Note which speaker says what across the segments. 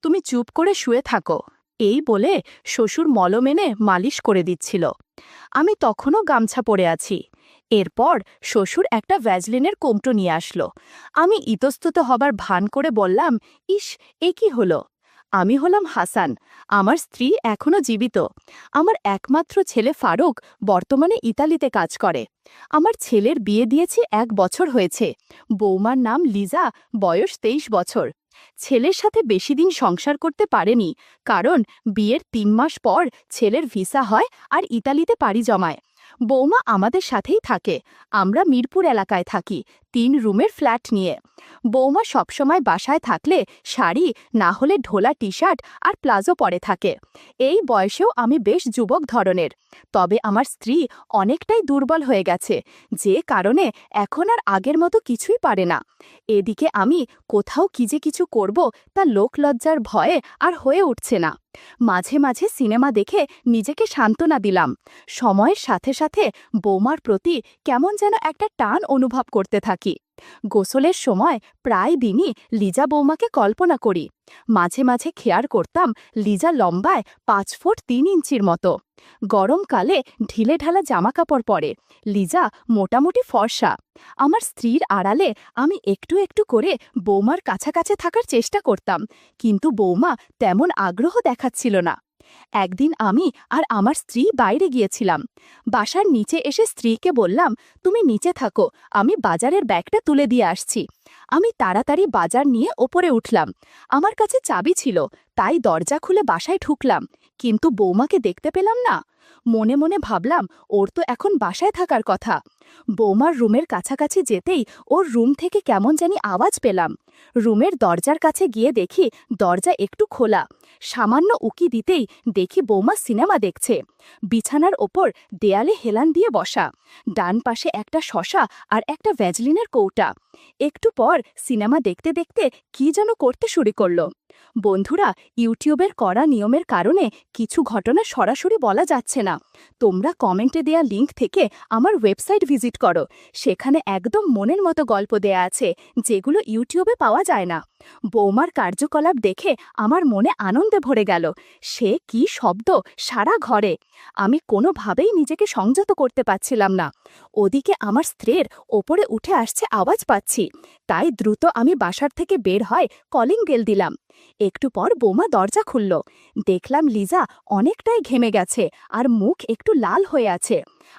Speaker 1: তুমি চুপ করে শুয়ে থাকো। এই বলে শ্বশুর মলম এনে মালিশ করে দিচ্ছিল। আমি তখনও গামছা পরে আছি। এরপর শ্বশুর একটা ভ্যাজলিনের কোমটো নিয়ে আসলো। আমি ইতস্তত হবার ভান করে বললাম, ইস, এ কি হলো? আমি হলাম হাসান, আমার স্ত্রী এখনো জীবিত। আমার একমাত্র ছেলে ফারুক বর্তমানে ইতালিতে কাজ করে। আমার ছেলের বিয়ে দিয়েছি 1 বছর হয়েছে। বৌমার নাম লিজা, বয়স 23 বছর। ছেলের সাথে বেশি দিন সংসার করতে পারেনি, কারণ বিয়ের 3 মাস পর ছেলের ভিসা হয় আর ইতালিতে পাড়ি জমায়। বৌমা আমাদের সাথেই থাকে। আমরা মিরপুর এলাকায় থাকি, 3 রুমের ফ্ল্যাট নিয়ে। বৌমা সবসময় বাসায় থাকলে শাড়ি না হলে ঢোলা টি শার্ট আর প্লাজো পরে থাকে। এই বয়সেও আমি বেশ যুবক ধরনের। তবে আমার স্ত্রী অনেকটাই দুর্বল হয়ে গেছে, যে কারণে এখন আর আগের মতো কিছুই পারে না। এদিকে আমি কোথাও কি যে কিছু করব তা লোকলজ্জার ভয়ে আর হয়ে উঠছে না। মাঝে মাঝে সিনেমা দেখে নিজেকে সান্ত্বনা দিলাম। সময়ের সাথে সাথে বৌমার প্রতি কেমন যেন একটা টান অনুভব করতে থাকি। গোসলের সময় প্রায় দিনই লিজা বৌমাকে কল্পনা করি। মাঝে মাঝে খেয়াল করতাম লিজা লম্বায় 5 ফুট 3 ইঞ্চির মতো। গরমকালে ঢিলে ঢালা জামাকাপড় পরে। লিজা মোটামুটি ফর্সা। আমার স্ত্রীর আড়ালে আমি একটু একটু করে বৌমার কাছাকাছি থাকার চেষ্টা করতাম, কিন্তু বৌমা তেমন আগ্রহ দেখাচ্ছিল না। একদিন আমি আর আমার স্ত্রী বাইরে গিয়েছিলাম। বাসার নিচে এসে স্ত্রীকে বললাম, তুমি নিচে থাকো, আমি বাজারের ব্যাগটা তুলে দিয়ে আসছি। আমি তাড়াতাড়ি বাজার নিয়ে ওপরে উঠলাম। আমার কাছে চাবি ছিল, তাই দরজা খুলে বাসায় ঢুকলাম, কিন্তু বৌমাকে দেখতে পেলাম না। মনে মনে ভাবলাম, ওর তো এখন বাসায় থাকার কথা। বৌমার রুমের কাছাকাছি যেতেই ওর রুম থেকে কেমন জানি আওয়াজ পেলাম। রুমের দরজার কাছে গিয়ে দেখি দরজা একটু খোলা। সামান্য উকি দিতেই দেখি বৌমা সিনেমা দেখছে। বিছানার ওপর দেয়ালে হেলান দিয়ে বসা, ডান পাশে একটা শসা আর একটা ভ্যাজলিনের কৌটা। একটু পর সিনেমা দেখতে দেখতে কি যেন করতে শুরু করলো। বন্ধুরা, ইউটিউবের কড়া নিয়মের কারণে কিছু ঘটনা সরাসরি বলা যাচ্ছে না। তোমরা কমেন্টে দেয়া লিংক থেকে আমার ওয়েবসাইট ভিজিট করো, সেখানে একদম মনের মতো গল্প দেয়া আছে, যেগুলো ইউটিউবে পাওয়া যায় না। বৌমার কার্যকলাপ দেখে আমার মনে আনন্দে ভরে গেল। সে কি শব্দ সারা ঘরে! আমি কোনোভাবেই নিজেকে সংযত করতে পারছিলাম না। ওদিকে আমার স্ত্রীর ওপরে উঠে আসছে আওয়াজ পাচ্ছি, তাই দ্রুত আমি বাসার থেকে বের হয় কলিং বেল দিলাম। একটু পর বৌমা দরজা খুলল। দেখলাম লিজা অনেকটাই ঘেমে গেছে আর মুখ একটু লাল হয়ে আছে।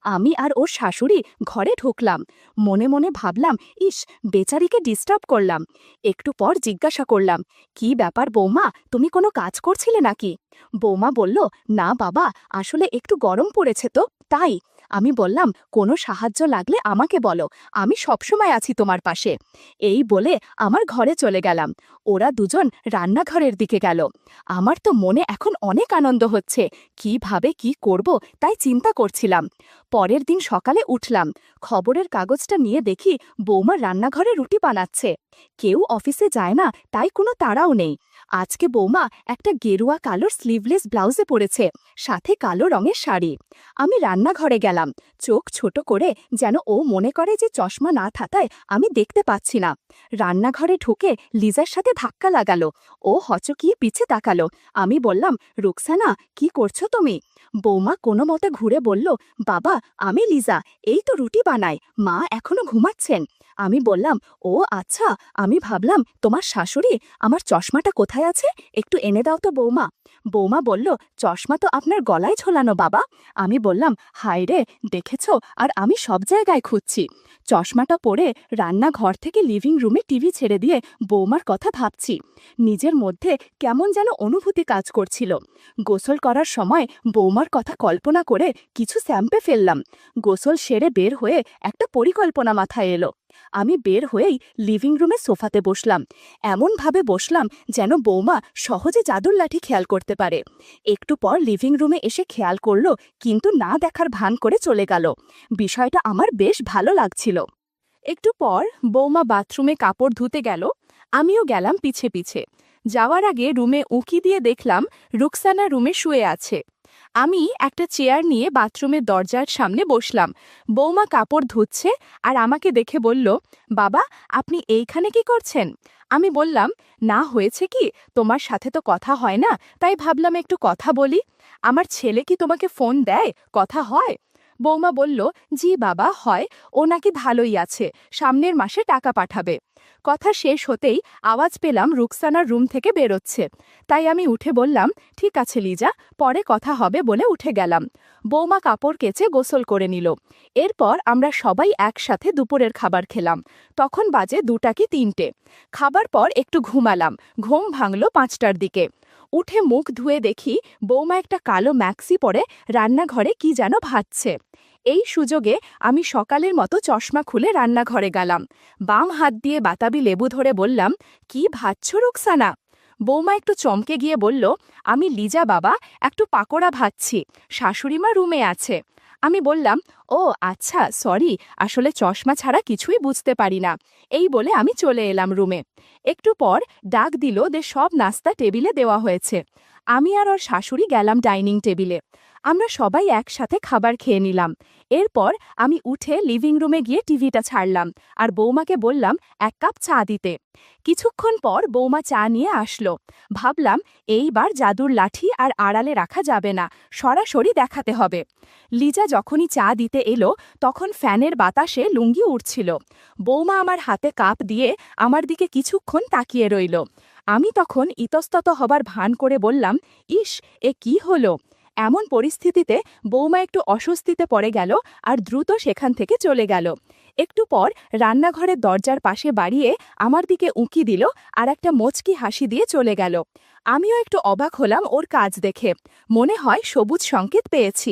Speaker 1: আমি আর ওর শাশুড়ি ঘরে ঢুকলাম। মনে মনে ভাবলাম, ইস, বেচারিকে ডিস্টার্ব করলাম। একটু পর জিজ্ঞাসা করলাম, কি ব্যাপার বৌমা, তুমি কোনো কাজ করছিলে নাকি? বৌমা বলল, না বাবা, আসলে একটু গরম পড়েছে তো, তাই। আমি বললাম, কোনো সাহায্য লাগলে আমাকে বলো, আমি সবসময় আছি তোমার পাশে। এই বলে আমার ঘরে চলে গেলাম। ওরা দুজন রান্নাঘরের দিকে গেল। আমার তো মনে এখন অনেক আনন্দ হচ্ছে। কিভাবে কি করব তাই চিন্তা করছিলাম। পরের দিন সকালে উঠলাম, খবরের কাগজটা নিয়ে দেখি বৌমা রান্নাঘরে রুটি বানাচ্ছে। কেউ অফিসে যায় না, তাই কোনো তাড়াও নেই। আজকে বৌমা একটা গেরুয়া কালোর স্লিভলেস ব্লাউজে পরেছে, সাথে কালো রঙের শাড়ি। আমি রান্নাঘরে গেলাম, চোখ ছোট করে, যেন ও মনে করে যে চশমা না থাকায় আমি দেখতে পাচ্ছি না। রান্নাঘরে ঢুকে লিজার সাথে ধাক্কা লাগালো। ও হচকিয়ে পিছে তাকালো। আমি বললাম, রুকসানা, কি করছো তুমি? বৌমা কোনো মতে ঘুরে বলল, বাবা, আমি লিজা, এই তো রুটি বানাই, মা এখনো ঘুমাচ্ছেন। আমি বললাম, ও আচ্ছা, আমি ভাবলাম তোমার শাশুড়ি। আমার চশমাটা কোথায় আছে, একটু এনে দাও তো বৌমা। বৌমা বলল, চশমা তো আপনার গলায় ঝোলানো বাবা। আমি বললাম, হায় রে, দেখেছ, আর আমি সব জায়গায় খুঁজছি। চশমাটা পরে রান্নাঘর থেকে লিভিং রুমে টিভি ছেড়ে দিয়ে বৌমার কথা ভাবছি। নিজের মধ্যে কেমন যেন অনুভূতি কাজ করছিল। গোসল করার সময় বৌমার কথা কল্পনা করে কিছু স্যাম্পে ফেললাম। গোসল সেরে বের হয়ে একটা পরিকল্পনা মাথায় এলো। আমি বের হয়েই লিভিং রুমে সোফাতে বসলাম। এমনভাবে বসলাম যেন বৌমা সহজে জাদুর লাঠি খেয়াল করতে পারে। একটু পর লিভিং রুমে এসে খেয়াল করলো, কিন্তু না দেখার ভান করে চলে গেল। বিষয়টা আমার বেশ ভালো লাগছিল। একটু পর বৌমা বাথরুমে কাপড় ধুতে গেল, আমিও গেলাম পিছে পিছে। যাওয়ার আগে রুমে উঁকি দিয়ে দেখলাম রুকসানা রুমে শুয়ে আছে। আমি একটা চেয়ার নিয়ে বাথরুমের দরজার সামনে বসলাম। বৌমা কাপড় ধুচ্ছে আর আমাকে দেখে বলল, বাবা, আপনি এইখানে কি করছেন? আমি বললাম, না, হয়েছে কি, তোমার সাথে তো কথা হয় না, তাই ভাবলাম একটু কথা বলি। আমার ছেলে কি তোমাকে ফোন দেয়, কথা হয়? বৌমা বলল, জি বাবা, হয়। ও নাকি ভালোই আছে, সামনের মাসে টাকা পাঠাবে। কথা শেষ হতেই আওয়াজ পেলাম রুকসানার রুম থেকে বেরোচ্ছে। তাই আমি উঠে বললাম, ঠিক আছে লিজা, পরে কথা হবে বলে উঠে গেলাম। বৌমা কাপড় কেচে গোসল করে নিল। এরপর আমরা সবাই একসাথে দুপুরের খাবার খেলাম। তখন বাজে 2টা কি 3টে। খাবার পর একটু ঘুমালাম। ঘুম ভাঙল 5টার দিকে। উঠে মুখ ধুয়ে দেখি বৌমা একটা কালো ম্যাক্সি পরে রান্নাঘরে কি যেন ভাজছে। এই সুযোগে আমি সকালের মতো চশমা খুলে রান্নাঘরে গেলাম। বাম হাত দিয়ে বাতাবি লেবু ধরে বললাম, কি ভাজছ রুকসানা? বৌমা একটু চমকে গিয়ে বলল, আমি লিজা বাবা, একটু পাকোড়া ভাজছি, শাশুড়িমা রুমে আছে। আমি বললাম, ও আচ্ছা, সরি, আসলে চশমা ছাড়া কিছুই বুঝতে পারি না। এই বলে আমি চলে এলাম রুমে। একটু পর ডাক দিল যে সব নাস্তা টেবিলে দেওয়া হয়েছে। আমি আর ওর শাশুড়ি গেলাম ডাইনিং টেবিলে। আমরা সবাই একসাথে খাবার খেয়ে নিলাম। এরপর আমি উঠে লিভিং রুমে গিয়ে টিভিটা ছাড়লাম আর বৌমাকে বললাম 1 কাপ চা দিতে। কিছুক্ষণ পর বৌমা চা নিয়ে আসলো। ভাবলাম এইবার জাদুর লাঠি আর আড়ালে রাখা যাবে না, সরাসরি দেখাতে হবে। লিজা যখনই চা দিতে এলো তখন ফ্যানের বাতাসে লুঙ্গি উড়ছিল। বৌমা আমার হাতে কাপ দিয়ে আমার দিকে কিছুক্ষণ তাকিয়ে রইল। আমি তখন ইতস্তত হবার ভান করে বললাম, ইস, এ কি হলো? এমন পরিস্থিতিতে বৌমা একটু অস্বস্তিতে পড়ে গেল আর দ্রুত সেখান থেকে চলে গেল। একটু পর রান্নাঘরের দরজার পাশে বাড়িয়ে আমার দিকে উঁকি দিল আর একটা মোচকি হাসি দিয়ে চলে গেল। আমিও একটু অবাক হলাম ওর কাজ দেখে। মনে হয় সবুজ সংকেত পেয়েছি।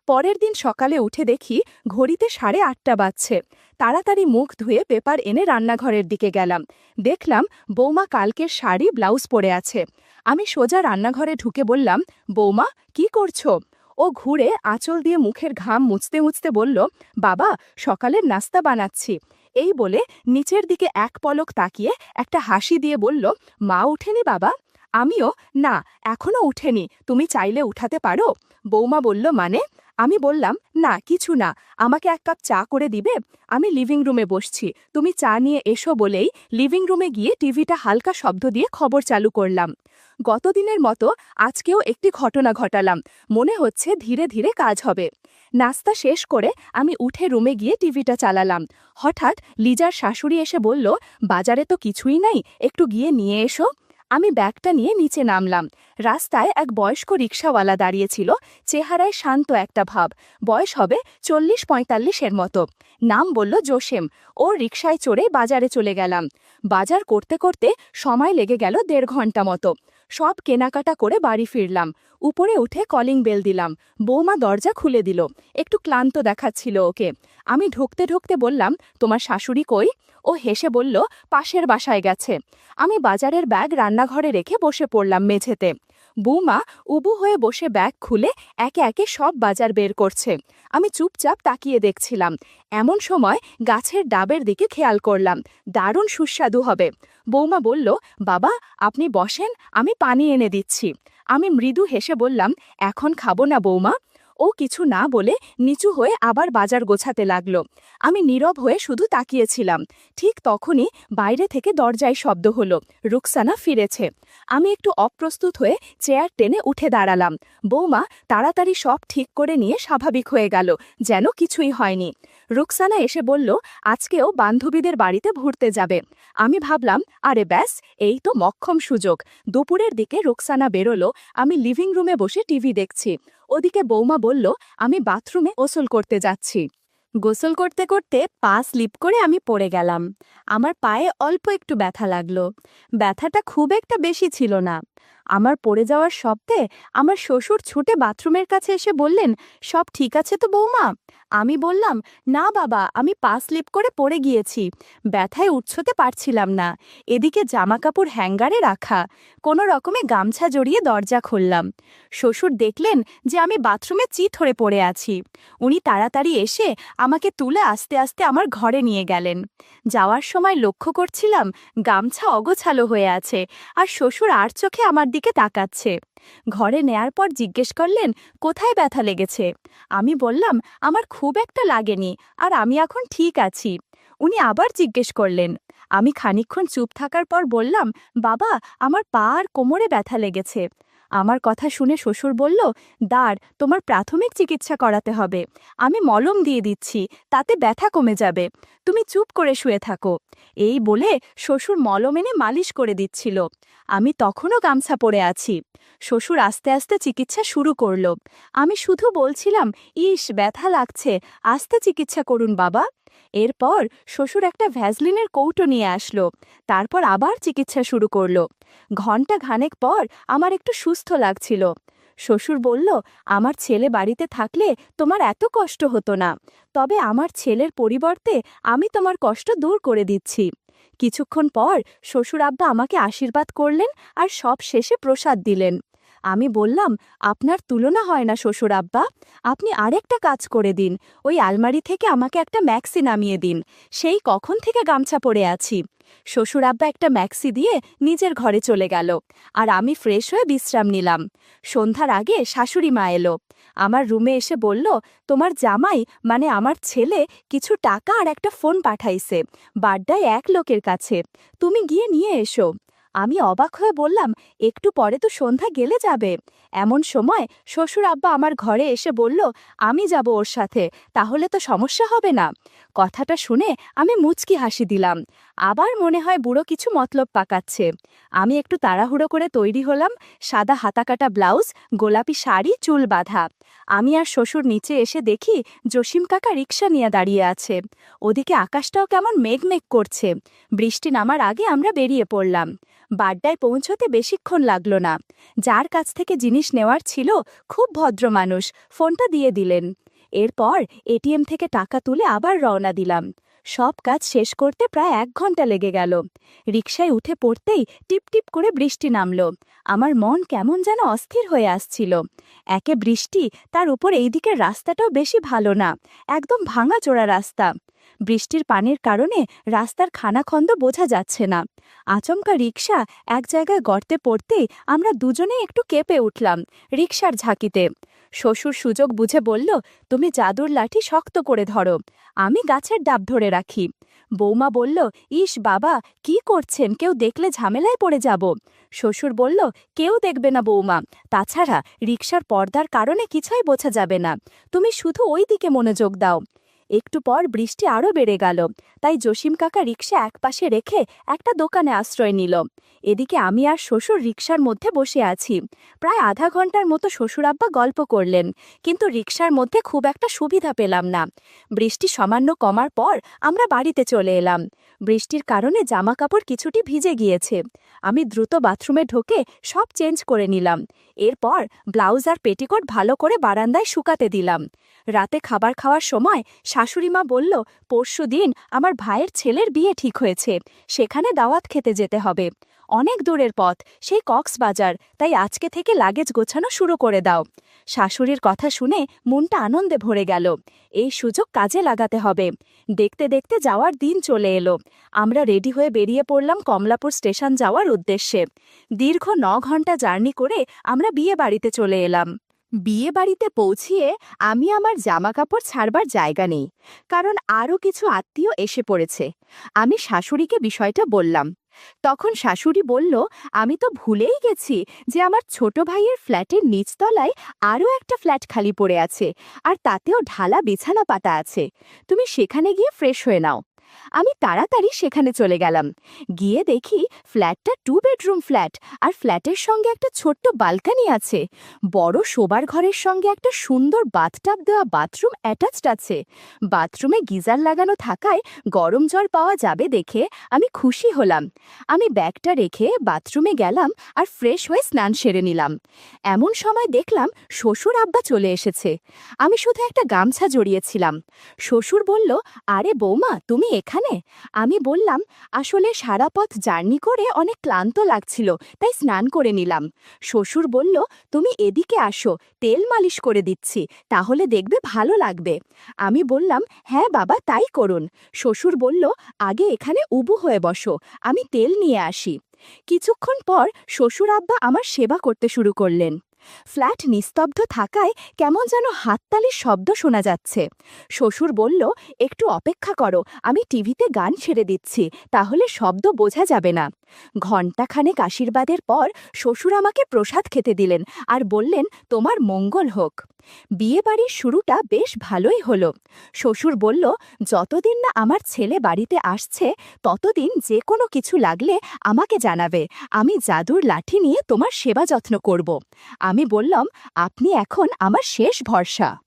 Speaker 1: পরের দিন সকালে উঠে দেখি ঘড়িতে 8:30 বাজছে। তাড়াতাড়ি মুখ ধুয়ে পেপার এনে রান্নাঘরের দিকে গেলাম। দেখলাম বৌমা কালকের শাড়ি ব্লাউজ পরে আছে। আমি সোজা রান্নাঘরে ঢুকে বললাম, বৌমা, কি করছো? ও ঘুরে আঁচল দিয়ে মুখের ঘাম মুছতে মুছতে বলল, বাবা, সকালের নাস্তা বানাচ্ছি। এই বলে নিচের দিকে এক পলক তাকিয়ে একটা হাসি দিয়ে বলল, মা উঠেনি বাবা? আমিও, না, এখনো উঠেনি, তুমি চাইলে উঠাতে পারো। বৌমা বলল, মানে? আমি বললাম, না কিছু না, আমাকে 1 কাপ চা করে দিবে? আমি লিভিং রুমে বসছি, তুমি চা নিয়ে এসো বলেই লিভিং রুমে গিয়ে টিভিটা হালকা শব্দ দিয়ে খবর চালু করলাম। গতদিনের মতো আজকেও একটি ঘটনা ঘটালাম। মনে হচ্ছে ধীরে ধীরে কাজ হবে। নাস্তা শেষ করে আমি উঠে রুমে গিয়ে টিভিটা চালালাম। হঠাৎ লিজার শাশুড়ি এসে বলল, বাজারে তো কিছুই নাই, একটু গিয়ে নিয়ে এসো। আমি ব্যাগটা নিয়ে নিচে নামলাম। রাস্তায় এক বয়স্ক রিকশাওয়ালা দাঁড়িয়েছিল। চেহারায় শান্ত একটা ভাব। বয়স হবে 40-45-এর মতো। নাম বলল জোসেম। ওর রিকশায় চড়ে বাজারে চলে গেলাম। বাজার করতে করতে সময় লেগে গেল 1.5 ঘন্টা মতো। সব কেনাকাটা করে বাড়ি ফিরলাম। উপরে উঠে কলিং বেল দিলাম। বৌমা দরজা খুলে দিল। একটু ক্লান্ত দেখাচ্ছিল ওকে। আমি ঢুকতে ঢুকতে বললাম, তোমার শাশুড়ি কই? ও হেসে বলল, পাশের বাসায় গেছে। আমি বাজারের ব্যাগ রান্নাঘরে রেখে বসে পড়লাম মেঝেতে। বৌমা উবু হয়ে বসে ব্যাগ খুলে একে একে সব বাজার বের করছে। আমি চুপচাপ তাকিয়ে দেখছিলাম। এমন সময় গাছের ডাবের দিকে খেয়াল করলাম। দারুণ সুস্বাদু হবে। বৌমা বলল, বাবা, আপনি বসেন, আমি পানি এনে দিচ্ছি। আমি মৃদু হেসে বললাম, এখন খাবো না বৌমা। ও কিছু না বলে নিচু হয়ে আবার বাজার গোছাতে লাগলো। আমি নীরব হয়ে শুধু তাকিয়েছিলাম। ঠিক তখনই বাইরে থেকে দরজায় শব্দ হলো, রুকসানা ফিরেছে। আমি একটু অপ্রস্তুত হয়ে চেয়ার টেনে উঠে দাঁড়ালাম। বৌমা তাড়াতাড়ি সব ঠিক করে নিয়ে স্বাভাবিক হয়ে গেল, যেন কিছুই হয়নি। রুকসানা এসে বলল, আজকেও বান্ধবীদের বাড়িতে ঘুরতে যাবে। আমি ভাবলাম, আরে ব্যাস, এই তো মক্ষম সুযোগ। দুপুরের দিকে রুকসানা বেরোলো। আমি লিভিং রুমে বসে টিভি দেখছি। ওদিকে বৌমা বলল, আমি বাথরুমে গোসল করতে যাচ্ছি। গোসল করতে করতে পা স্লিপ করে আমি পড়ে গেলাম। আমার পায়ে অল্প একটু ব্যথা লাগলো। ব্যথাটা খুব একটা বেশি ছিল না। আমার পড়ে যাওয়ার শব্দে আমার শ্বশুর ছুটে বাথরুমের কাছে এসে বললেন, সব ঠিক আছে তো বৌমা? আমি বললাম, না বাবা, আমি পা স্লিপ করে পড়ে গিয়েছি, ব্যথায় উঠতে পারছিলাম না। এদিকে জামাকাপড় হ্যাঙ্গারে রাখা। কোনো রকমে গামছা জড়িয়ে দরজা খুললাম। শ্বশুর দেখলেন যে আমি বাথরুমে চিত হয়ে পড়ে আছি। উনি তাড়াতাড়ি এসে আমাকে তুলে আস্তে আস্তে আমার ঘরে নিয়ে গেলেন। যাওয়ার সময় লক্ষ্য করছিলাম গামছা অগোছালো হয়ে আছে আর শ্বশুর আর চোখে আমার দিকে তাকাচ্ছে। ঘরে নেয়ার পর জিজ্ঞেস করলেন, কোথায় ব্যথা লেগেছে? আমি বললাম, আমার খুব একটা লাগেনি, আর আমি এখন ঠিক আছি। উনি আবার জিজ্ঞেস করলেন। আমি খানিকক্ষণ চুপ থাকার পর বললাম, বাবা, আমার পা আর কোমরে ব্যথা লেগেছে। আমার কথা শুনে শ্বশুর বলল, দাঁড়, তোমার প্রাথমিক চিকিৎসা করাতে হবে। আমি মলম দিয়ে দিচ্ছি, তাতে ব্যথা কমে যাবে। তুমি চুপ করে শুয়ে থাকো। এই বলে শ্বশুর মলম এনে মালিশ করে দিচ্ছিল। আমি তখনও গামছা পরে আছি। শ্বশুর আস্তে আস্তে চিকিৎসা শুরু করল। আমি শুধু বলছিলাম, ইস, ব্যথা লাগছে, আস্তে চিকিৎসা করুন বাবা। এরপর শ্বশুর একটা ভ্যাসলিনের কৌটো নিয়ে আসলো। তারপর আবার চিকিৎসা শুরু করলো। ঘণ্টা খানেক পর আমার একটু সুস্থ লাগছিল। শ্বশুর বলল, আমার ছেলে বাড়িতে থাকলে তোমার এত কষ্ট হতো না। তবে আমার ছেলের পরিবর্তে আমি তোমার কষ্ট দূর করে দিচ্ছি। কিছুক্ষণ পর শ্বশুর আব্বা আমাকে আশীর্বাদ করলেন আর সব শেষে প্রসাদ দিলেন। আমি বললাম, আপনার তুলনা হয় না শ্বশুর আব্বা। আপনি আরেকটা কাজ করে দিন, ওই আলমারি থেকে আমাকে একটা ম্যাক্সি নামিয়ে দিন। সেই কখন থেকে গামছা পরে আছি। শ্বশুর আব্বা একটা ম্যাক্সি দিয়ে নিজের ঘরে চলে গেল, আর আমি ফ্রেশ হয়ে বিশ্রাম নিলাম। সন্ধ্যার আগে শাশুড়ি মা এলো। আমার রুমে এসে বলল, তোমার জামাই মানে আমার ছেলে কিছু টাকা আর একটা ফোন পাঠাইছে বাড্ডায় এক লোকের কাছে, তুমি গিয়ে নিয়ে এসো। আমি অবাক হয়ে বললাম, একটু পরে তো সন্ধ্যা গেলে যাবে। এমন সময় শ্বশুর আব্বা আমার ঘরে এসে বলল, আমি যাব ওর সাথে, তাহলে তো সমস্যা হবে না। কথাটা শুনে আমি মুচকি হাসি দিলাম। আবার মনে হয় বুড়ো কিছু মতলব পাকাচ্ছে। আমি একটু তাড়াহুড়ো করে তৈরি হলাম। সাদা হাতাকাটা ব্লাউজ, গোলাপি শাড়ি, চুল বাঁধা। আমি আর শ্বশুর নিচে এসে দেখি জসিম কাকা রিকশা নিয়ে দাঁড়িয়ে আছে। ওদিকে আকাশটাও কেমন মেঘমেঘ করছে। বৃষ্টি নামার আগে আমরা বেরিয়ে পড়লাম। বাড্ডায় পৌঁছতে বেশিক্ষণ লাগলো না। যার কাছ থেকে জিনিস নেওয়ার ছিল খুব ভদ্র মানুষ, ফোনটা দিয়ে দিলেন। এরপর এটিএম থেকে টাকা তুলে আবার রওনা দিলাম। সব কাজ শেষ করতে প্রায় 1 ঘন্টা লেগে গেল। রিকশায় উঠে পড়তেই টিপ টিপ করে বৃষ্টি নামল। আমার মন কেমন যেন অস্থির হয়ে আসছিল। একে বৃষ্টি, তার উপর এই দিকের রাস্তাটাও বেশি ভালো না, একদম ভাঙাচোরা রাস্তা। বৃষ্টির পানির কারণে রাস্তার খানাখন্দ বোঝা যাচ্ছে না। আচমকা রিকশা এক জায়গায় গর্তে পড়তেই আমরা দুজনেই একটু কেঁপে উঠলাম রিকশার ঝাঁকিতে। শ্বশুর সুযোগ বুঝে বলল, তুমি জাদুর লাঠি শক্ত করে ধরো, আমি গাছের ডাব ধরে রাখি। বৌমা বলল, ইস বাবা, কি করছেন, কেউ দেখলে ঝামেলায় পড়ে যাব। শ্বশুর বলল, কেউ দেখবে না বৌমা, তাছাড়া রিকশার পর্দার কারণে কিছুই বোঝা যাবে না, তুমি শুধু ওই দিকে মনোযোগ দাও। একটু পর বৃষ্টি আরও বেড়ে গেল, তাই জসিম কাকা রিকশা একপাশে রেখে একটা দোকানে আশ্রয় নিল। এদিকে আমি আর শ্বশুর রিকশার মধ্যে বসে আছি। প্রায় আধা ঘন্টার মতো শ্বশুর আব্বা গল্প করলেন, কিন্তু রিকশার মধ্যে খুব একটা সুবিধা পেলাম না। বৃষ্টি সামান্য কমার পর আমরা বাড়িতে চলে এলাম। বৃষ্টির কারণে জামা কাপড় কিছুটি ভিজে গিয়েছে। আমি দ্রুত বাথরুমে ঢোকে সব চেঞ্জ করে নিলাম। এরপর ব্লাউজ আর পেটিকোট ভালো করে বারান্দায় শুকাতে দিলাম। রাতে খাবার খাওয়ার সময় শাশুড়িমা বলল, পরশুদিন আমার ভাইয়ের ছেলের বিয়ে ঠিক হয়েছে, সেখানে দাওয়াত খেতে যেতে হবে। অনেক দূরের পথ, সেই কক্সবাজার, তাই আজকে থেকে লাগেজ গোছানো শুরু করে দাও। শাশুড়ির কথা শুনে মনটা আনন্দে ভরে গেল। এই সুযোগ কাজে লাগাতে হবে। দেখতে দেখতে যাওয়ার দিন চলে এলো। আমরা রেডি হয়ে বেরিয়ে পড়লাম কমলাপুর স্টেশন যাওয়ার উদ্দেশ্যে। দীর্ঘ 9 ঘন্টা জার্নি করে আমরা বিয়ে বাড়িতে চলে এলাম। বিয়ে বাড়িতে পৌঁছিয়ে আমি আমার জামাকাপড় ছাড়বার জায়গা নেই, কারণ আরও কিছু আত্মীয় এসে পড়েছে। আমি শাশুড়িকে বিষয়টা বললাম। তখন শাশুড়ি বলল, আমি তো ভুলেই গেছি যে আমার ছোট ভাইয়ের ফ্ল্যাটের নিচতলায় আরও একটা ফ্ল্যাট খালি পড়ে আছে, আর তাতেও ঢালা বিছানা পাতা আছে। তুমি সেখানে গিয়ে ফ্রেশ হয়ে নাও। আমি তাড়াতাড়ি সেখানে চলে গেলাম। গিয়ে দেখি ফ্ল্যাটটা 2 বেডরুম ফ্ল্যাট, আর ফ্ল্যাটের সঙ্গে একটা ছোট্ট বালকানি আছে। বড় শোবার ঘরের সঙ্গে একটা সুন্দর বাথটাব দেওয়া বাথরুম অ্যাটাচড আছে। বাথরুমে গিজার লাগানো থাকায় গরম জল পাওয়া যাবে দেখে আমি খুশি হলাম। আমি ব্যাগটা রেখে বাথরুমে গেলাম আর ফ্রেশ হয়ে স্নান সেরে নিলাম। এমন সময় দেখলাম শ্বশুর আব্বা চলে এসেছে। আমি শুধু একটা গামছা জড়িয়েছিলাম। শ্বশুর বলল, আরে বৌমা, তুমি এখানে? আমি বললাম, আসলে সারা পথ জার্নি করে অনেক ক্লান্ত লাগছিল, তাই স্নান করে নিলাম। শ্বশুর বলল, তুমি এদিকে আসো, তেল মালিশ করে দিচ্ছি, তাহলে দেখবে ভালো লাগবে। আমি বললাম, হ্যাঁ বাবা, তাই করুন। শ্বশুর বলল, আগে এখানে উবু হয়ে বসো, আমি তেল নিয়ে আসি। কিছুক্ষণ পর শ্বশুর আব্বা আমার সেবা করতে শুরু করলেন। ফ্ল্যাট নিস্তব্ধ থাকায় কেমন যেন হাততালির শব্দ শোনা যাচ্ছে। শ্বশুর বলল, একটু অপেক্ষা করো, আমি টিভিতে গান ছেড়ে দিচ্ছি, তাহলে শব্দ বোঝা যাবে না। ঘণ্টাখানেক আশীর্বাদের পর শ্বশুর আমাকে প্রসাদ খেতে দিলেন আর বললেন, তোমার মঙ্গল হোক। বিয়েবাড়ির শুরুটা বেশ ভালোই হলো। শ্বশুর বলল, যতদিন না আমার ছেলে বাড়িতে আসছে ততদিন যে কোনো কিছু লাগলে আমাকে জানাবে, আমি জাদুর লাঠি নিয়ে তোমার সেবা যত্ন করব। আমি বললাম, আপনি এখন আমার শেষ ভরসা।